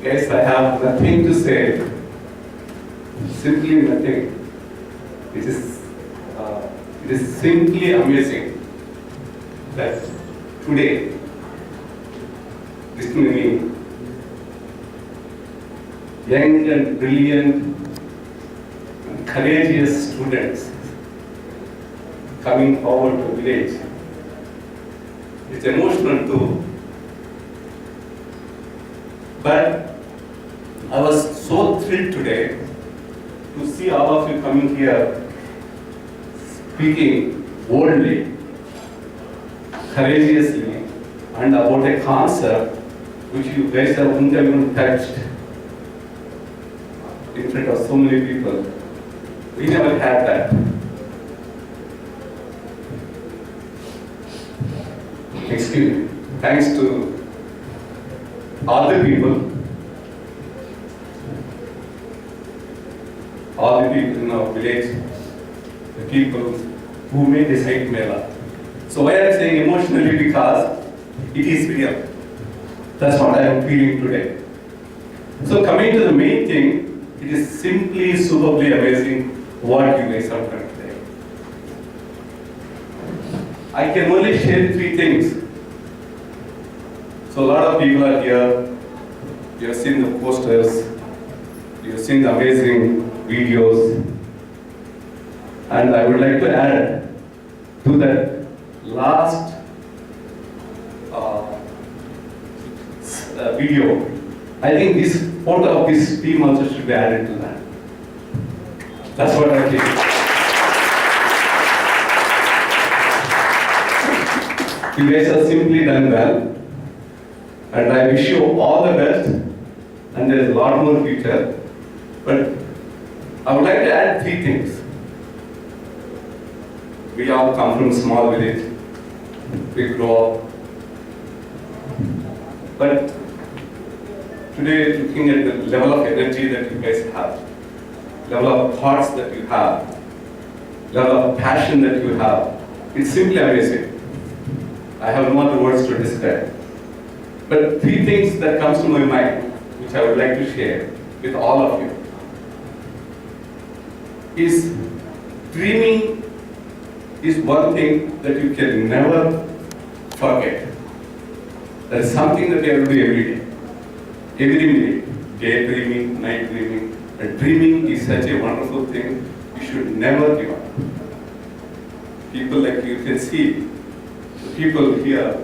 Guys, I have nothing to say. Simply nothing. It is, it is simply amazing that today, this many young and brilliant and courageous students coming forward to village. It's emotional too. But I was so thrilled today to see all of you coming here, speaking boldly, courageously, and about a concept which you guys have even touched in front of so many people. We never had that. Excuse me. Thanks to all the people in our village, the people who made this Sahit Mela. So why I'm saying emotionally, because it is real. That's what I am feeling today. So coming to the main thing, it is simply superbly amazing what you guys have done today. I can only share 3 things. So a lot of people are here, you have seen the posters, you have seen the amazing videos, and I would like to add to that last video. I think this photo of this team also should be added to that. That's what I think. You guys have simply done well, and I wish you all the best, and there is a lot more future. But I would like to add 3 things. We all come from a small village. We grow up. But today, looking at the level of energy that you guys have, level of thoughts that you have, level of passion that you have, it's simply amazing. I have no other words to describe. But 3 things that comes to my mind, which I would like to share with all of you, is dreaming is one thing that you can never forget. That is something that you have to do every day. Every minute, day dreaming, night dreaming. And dreaming is such a wonderful thing, you should never give up. People like you can see, the people here,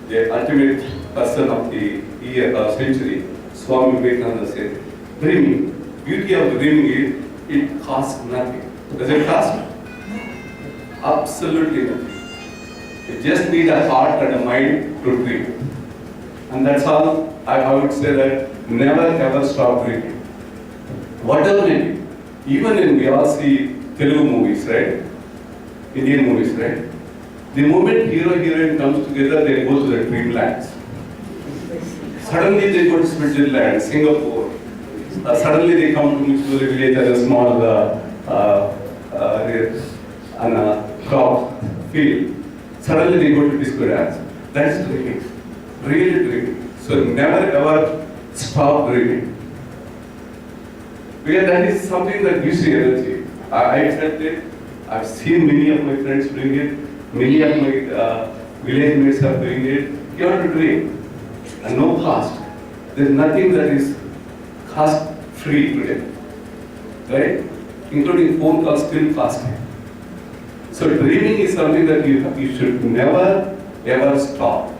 the ultimate person of the year or century, Swami Vivekananda said, dreaming, beauty of dreaming is, it costs nothing. Does it cost? Absolutely nothing. You just need a heart and a mind to dream. And that's all. I would say that never ever stop dreaming. Whatever it is. Even when we all see Telugu movies, right? Indian movies, right? The moment hero heroine comes together, they go to the dreamlands. Suddenly they go to Switzerland, Singapore. Suddenly they come to a village and a small crop field. Suddenly they go to disco dance. That's dreaming. Really dreaming. So never ever stop dreaming. Because that is something that gives you energy. I felt it. I've seen many of my friends doing it. Many of my village mates are doing it. You have to dream. And no cost. There's nothing that is cost free today. Right? Including phone calls still costly. So dreaming is something that you should never ever stop.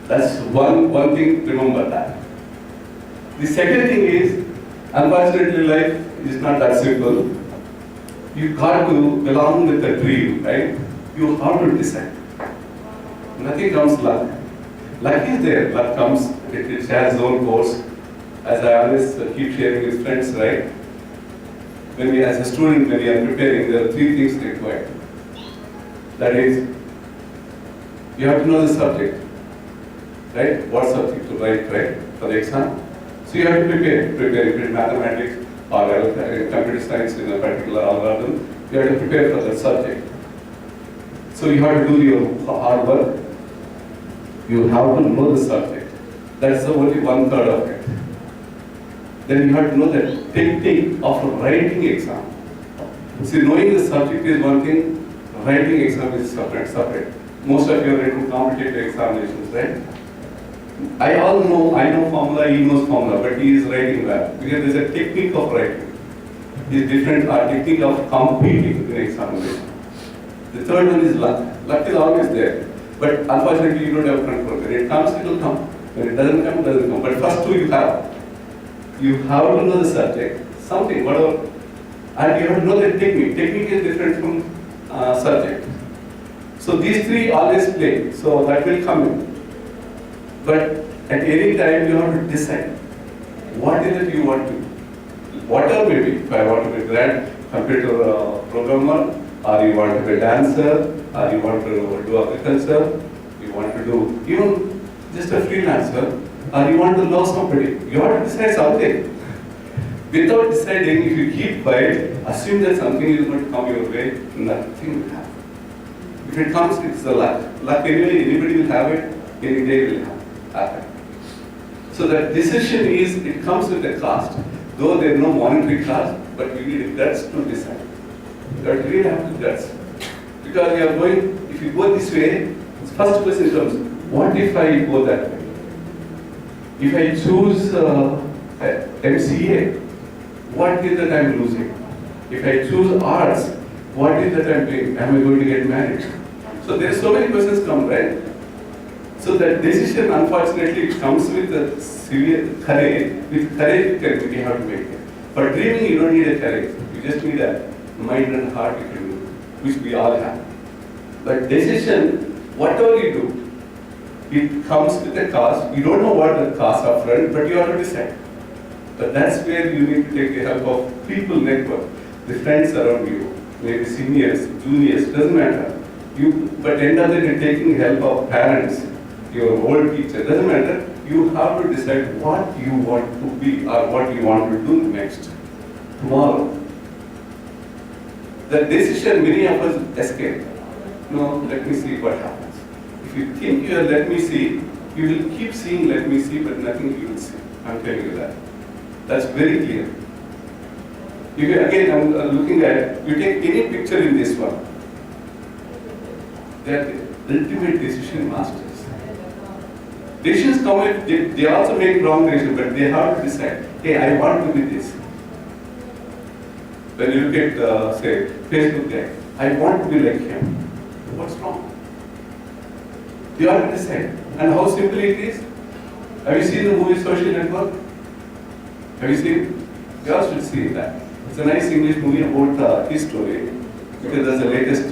That's one thing, remember that. The second thing is, unfortunately life is not that simple. You got to belong with the dream, right? You have to decide. Nothing comes luck. Luck is there, luck comes, it has its own course. As I always keep sharing with friends, right? When we, as a student, when we are preparing, there are 3 things required. That is, you have to know the subject, right? What subject to write, right, for the exam. So you have to prepare mathematics or computer science in a particular algorithm. You have to prepare for that subject. So you have to do your hard work. You have to know the subject. That's the only one third of it. Then you have to know the technique of writing exam. See, knowing the subject is one thing, writing exam is separate. Most of you are written competitive examinations, right? I know formula, he knows formula, but he is writing well. Because there's a technique of writing. Is different technique of competing in examination. The third one is luck. Luck is always there. But unfortunately you don't have control. When it comes, it will come. When it doesn't come, it doesn't come. But first two you have. You have to know the subject, something, whatever. And you have to know the technique. Technique is different from subject. So these three always play. So that will come in. But at any time you have to decide what is it you want to do. Whatever may be. If I want to be a grand computer programmer, or you want to be a dancer, or you want to do agriculture, you want to do even just a freelancer, or you want to know somebody. You have to decide something. Without deciding, if you keep quiet, assume that something is going to come your way, nothing will happen. If it comes, it's the luck. Luck anyway, anybody will have it, any day will happen. So that decision is, it comes with a cost. Though there is no monetary cost, but you need guts to decide. You really have to guts. Because you are going, if you go this way, first question comes, what if I go that way? If I choose MCA, what is that I am losing? If I choose arts, what is that I am doing? Am I going to get married? So there are so many questions come, right? So that decision, unfortunately, it comes with a severe courage. With courage, you have to make it. For dreaming, you don't need a courage. You just need a mind and heart you can do, which we all have. But decision, whatever you do, it comes with a cost. You don't know what the cost of rent, but you have to decide. But that's where you need to take the help of people network, the friends around you, maybe seniors, juniors, doesn't matter. But end of the day, taking help of parents, your old teacher, doesn't matter. You have to decide what you want to be or what you want to do next, tomorrow. The decision many of us escape. No, let me see what happens. If you think you are let me see, you will keep seeing let me see, but nothing you will see. I'm telling you that. That's very clear. If you, again, I'm looking at, you take any picture in this one. They are the ultimate decision masters. Decisions come with, they also make wrong decisions, but they have to decide, hey, I want to be this. When you look at, say, Facebook guy, I want to be like him. What's wrong? You have to decide. And how simple it is. Have you seen the movie Social Network? Have you seen? You all should see that. It's a nice English movie about his story. Because that's the latest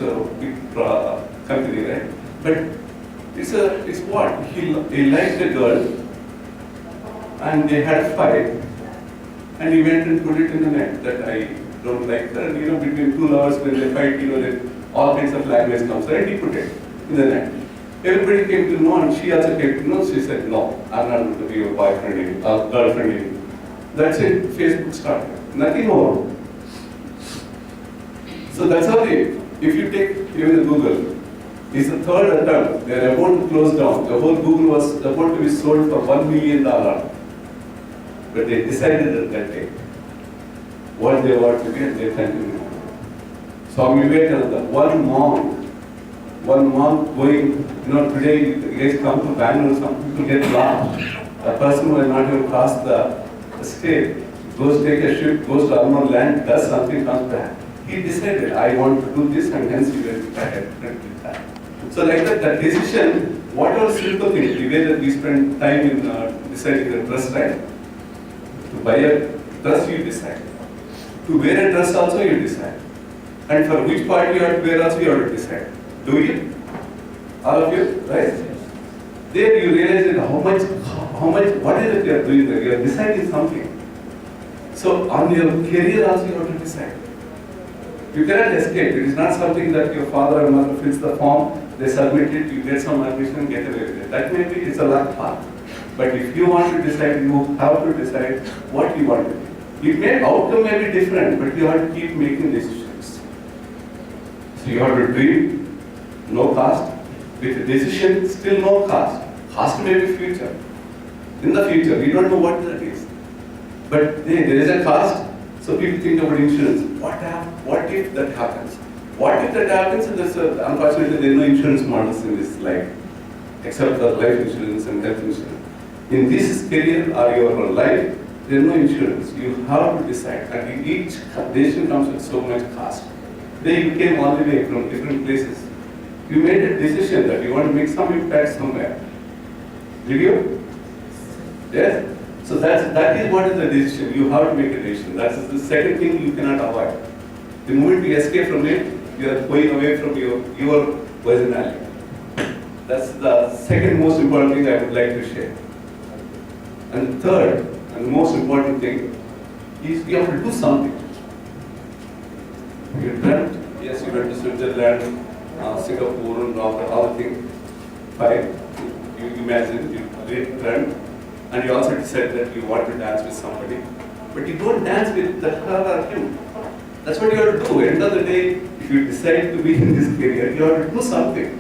big company, right? But it's what? He liked a girl and they had a fight and he went and put it in the net that I don't like her. And between two lovers when they fight, then all kinds of language comes, right? He put it in the net. Everybody came to know and she also came to know. She said, no, I'm not going to be your boyfriend anymore, girlfriend anymore. That's it, Facebook started. Nothing more. So that's how if you take even the Google, it's the third attempt. They are about to close down. The whole Google was about to be sold for $1 million. But they decided at that day what they want to be and they continue. Swami Vivekananda, one monk going, today you guys come to Bangalore, some people get lost. A person who has not even crossed the state goes take a ship, goes to unknown land, does something, comes back. He decided, I want to do this, and hence he went ahead. So like that decision, whatever simple thing, the way that we spend time in deciding the dress, right? To buy a dress, you decide. To wear a dress also, you decide. And for which part you have to wear also, you have to decide. Do you? All of you, right? There you realize that how much, what is it you are doing there? You are deciding something. So on your career also, you have to decide. You cannot escape. It is not something that your father or mother fills the form, they submit it, you get some admission, get away with it. That may be, it's a luck path. But if you want to decide, you have to decide what you want to do. Outcome may be different, but you have to keep making decisions. So you have to dream, no cost. With a decision, still no cost. Cost may be future. in the future. We don't know what that is. But hey, there is a cost, so people think about insurance. What if that happens? What if that happens? And unfortunately, there are no insurance models in this life, except for life insurance and health insurance. In this career or your life, there is no insurance. You have to decide. And each decision comes with so much cost. They came all the way from different places. You made a decision that you want to make some impact somewhere. Did you? Yes? So that is what is the decision. You have to make a decision. That is the second thing you cannot avoid. The moment you escape from it, you are going away from your personality. That's the second most important thing I would like to share. And third, and the most important thing, is you have to do something. You dreamt, yes, you went to Switzerland, Singapore, and all the things. Fine. You imagine, you dreamt, and you also decided that you want to dance with somebody. But you don't dance with her or him. That's what you have to do. End of the day, if you decide to be in this career, you have to do something.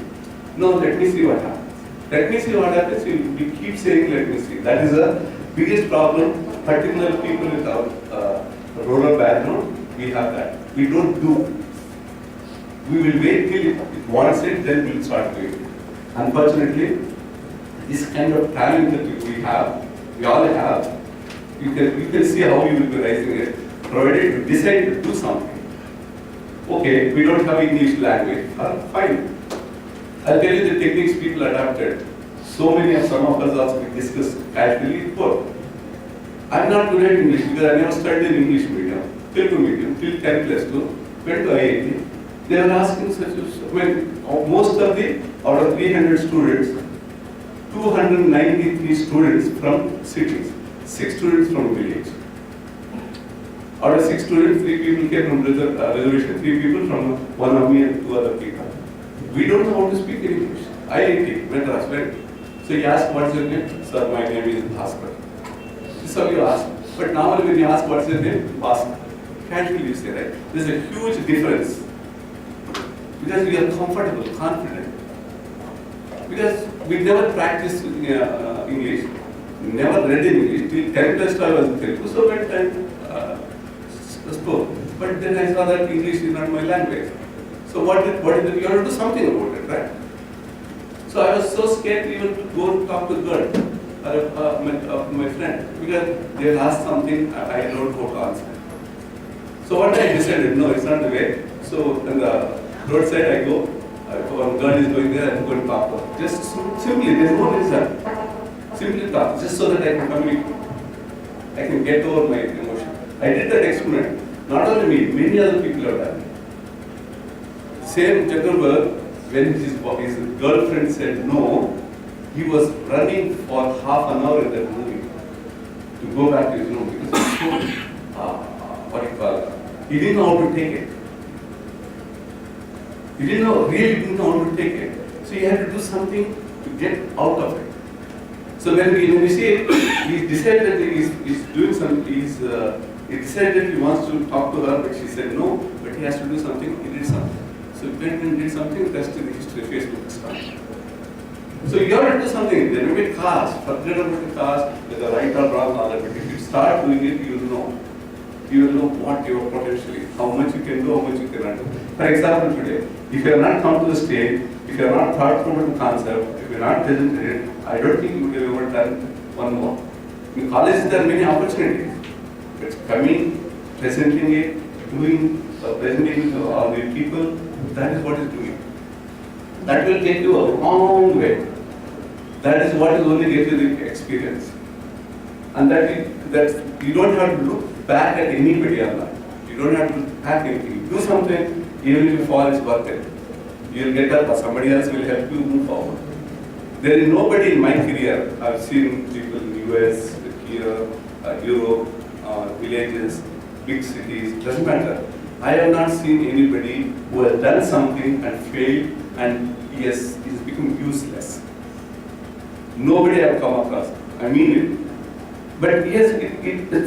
No, let me see what happens. Let me see what happens. You keep saying, let me see. That is the biggest problem, particularly people with our rural background. We have that. We don't do. We will wait till it wants it, then we'll start doing it. Unfortunately, this kind of talent that we all have, you can see how you will be raising it, provided you decide to do something. Okay, we don't have English language, fine. I'll tell you the techniques people adapted. Some of us also we discussed casually before. I'm not good at English because I never studied in English medium, Telugu medium, till 10 plus 2, went to IIT. They were asking such most of out of 300 students, 293 students from cities, 6 students from village. Out of 6 students, 3 people came from reservation, 3 people from one of me and 2 other people. We don't know how to speak English. IIT, Madras, right? So he asked, what's your name? Sir, my name is Bhaskar. This is how you ask. But normally when you ask, what's your name? Bhaskar. Casually you say, right? There's a huge difference. Because we are comfortable, confident. Because we never practiced English, never read in English. Till 10 plus 2 I was in Telugu, so went and spoke. But then I saw that English is not my language. So what is it? You have to do something about it, right? So I was so scared even to go and talk to the girl, my friend, because they will ask something I don't know how to answer. So one day I decided, no, it's not the way. So on the roadside I go, one girl is going there, I'm going to talk to her. Just simply, there's no reason. Simply talk, just so that I can communicate. I can get over my emotion. I did that experiment. Not only me, many other people have done it. Same Zuckerberg, when his girlfriend said no, he was running for half an hour in that movie to go back to his room because he was so, he didn't know how to take it. He really didn't know how to take it. So he had to do something to get out of it. So when we see it, he decided that he's doing something, he decided that he wants to talk to her, but she said no, but he has to do something, he did something. So he went and did something, rest in the history, Facebook is started. So you have to do something, there may be cost, forget about the cost, whether right or wrong, all that, but if you start doing it, you will know what you are potentially, how much you can do, how much you cannot do. For example, today, if you are not come to the stage, if you are not thought through the concept, if you are not presented it, I don't think you would have ever done one more. In college, there are many opportunities. But coming, presenting it, doing, presenting to all the people, that is what is doing. That will take you a long way. That is what will only get you the experience. And that you don't have to look back at anybody or not. You don't have to look back anything. Do something, even if you fall, it's worth it. You will get up or somebody else will help you move forward. There is nobody in my career, I've seen people in the US, here, Europe, villages, big cities, doesn't matter. I have not seen anybody who has done something and failed and he's become useless. Nobody I have come across. I mean it. But yes,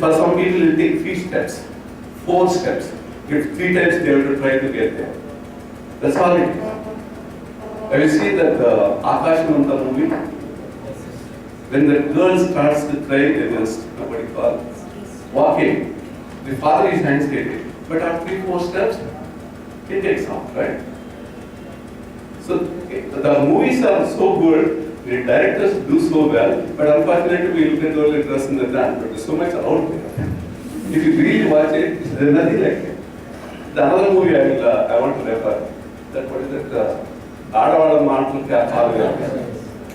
for some people it will take 3 steps, 4 steps. If 3 times they have to try to get there. That's all it is. Have you seen that Akash Manta movie? When the girl starts to cry against what do you call walking, the father is hesitating. But after 3-4 steps, he takes off, right? So the movies are so good, the directors do so well, but unfortunately we look at only dress in the dance, but there's so much out there. If you really watch it, there's nothing like it. The other movie I want to refer, that what is that? Adavada Maatlu Kya Kaagaya.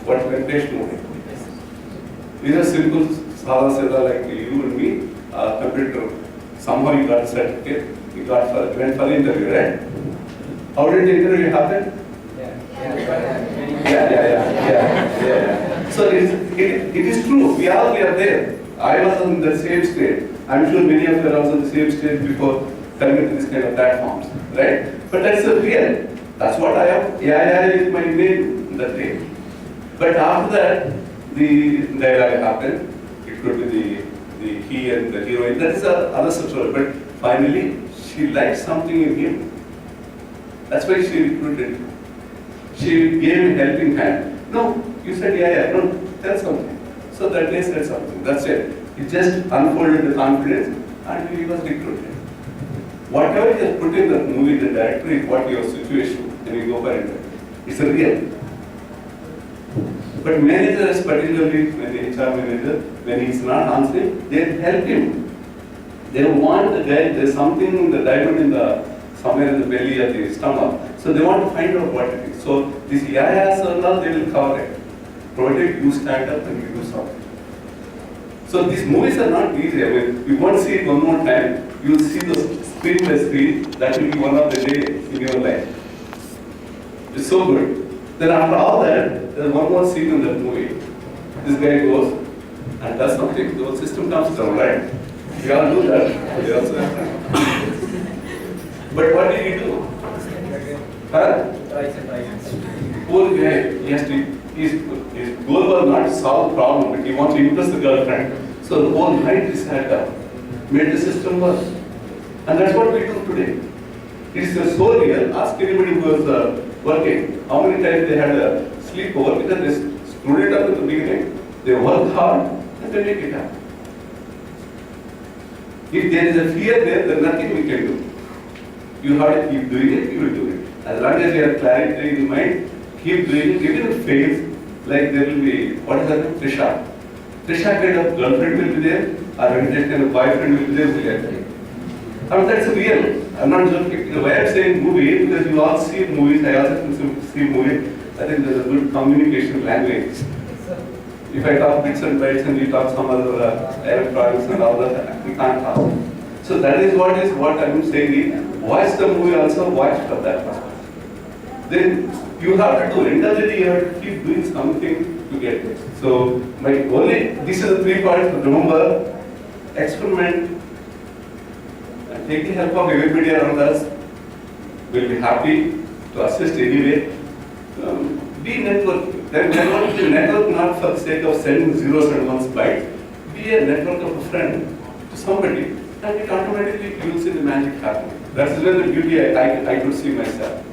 What Venkatesh movie? These are simple, sada like you and me, computer. Somehow you got a certificate, you went for the interview, right? How did the interview happen? Yeah. So it is true. We are there. I was on the same stage. I'm sure many of you are also on the same stage before coming to this kind of platforms, right? But that's the real. That's what I have. AI is my name that day. But after that, the dialogue happened. It could be the he and the heroine. That is another story. But finally, she liked something in him. That's why she recruited him. She gave him a helping hand. No, you said no, tell something. So that day said something. That's it. He just unfolded the confidence and he was recruited. Whatever he has put in the movie, the director is what your situation when you go for it. It's a real. But managers, particularly when the HR manager, when he's not answering, they help him. They want the guy, there's something, the diamond in the somewhere in the belly or the stomach. So they want to find out what it is. So this yayas or not, they will cover it. Provided you stand up and you do something. So these movies are not easy. I mean, you won't see it one more time. You will see the screen by screen. That will be one of the days in your life. It's so good. Then after all that, there's one more scene in that movie. This guy goes and does something. The whole system comes down, right? We all do that. They also have time. But what did he do? Huh? Poor guy, his goal was not to solve the problem, but he wants to impress the girlfriend. So the whole night he sat down, made the system work. And that's what we do today. It is so real. Ask anybody who was working, how many times they had a sleepover, because they screwed it up at the beginning. They work hard and they make it happen. If there is a fear there, there's nothing we can do. You have to keep doing it, you will do it. As long as you have clarity in mind, keep doing it. Even if it fails, like there will be, what is her name? Trisha. Trisha kind of girlfriend will be there, or Venkatesh kind of boyfriend will be there. I mean, that's real. I'm not joking. Why I'm saying movie, because you all see movies, I also see movies. I think there's a good communication language. If I talk bits and bytes and you talk some other electronics and all that, we can't talk. So that is what I'm saying. Watch the movie also, watch for that perspective. Then you have to do, end of the day, you have to keep doing something to get it. So these are the 3 parts. Remember, experiment, and take the help of everybody around us. We'll be happy to assist anyway. Be networking. Then network not for the sake of sending zeros and ones bytes. Be a network of a friend to somebody, and it automatically you'll see the magic happening. That's where the beauty I could see myself.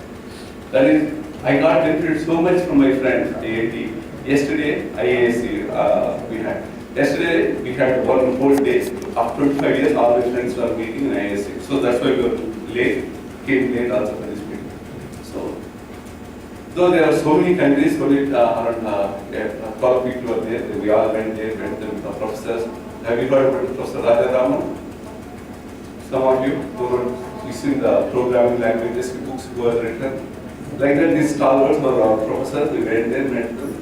That is, I got benefited so much from my friends, AAT. Yesterday, IASC we had. Yesterday, we had one whole day. After 25 years, all my friends were meeting in IASC. So that's why we were late, came late also for this meeting. So, though there are so many countries, around 12 people were there. We all went there, went to the professors. Have you heard about Professor Rajaraman? Some of you who were using the programming languages, books who were written. Like that, these stalwarts were our professors. We went there, met them.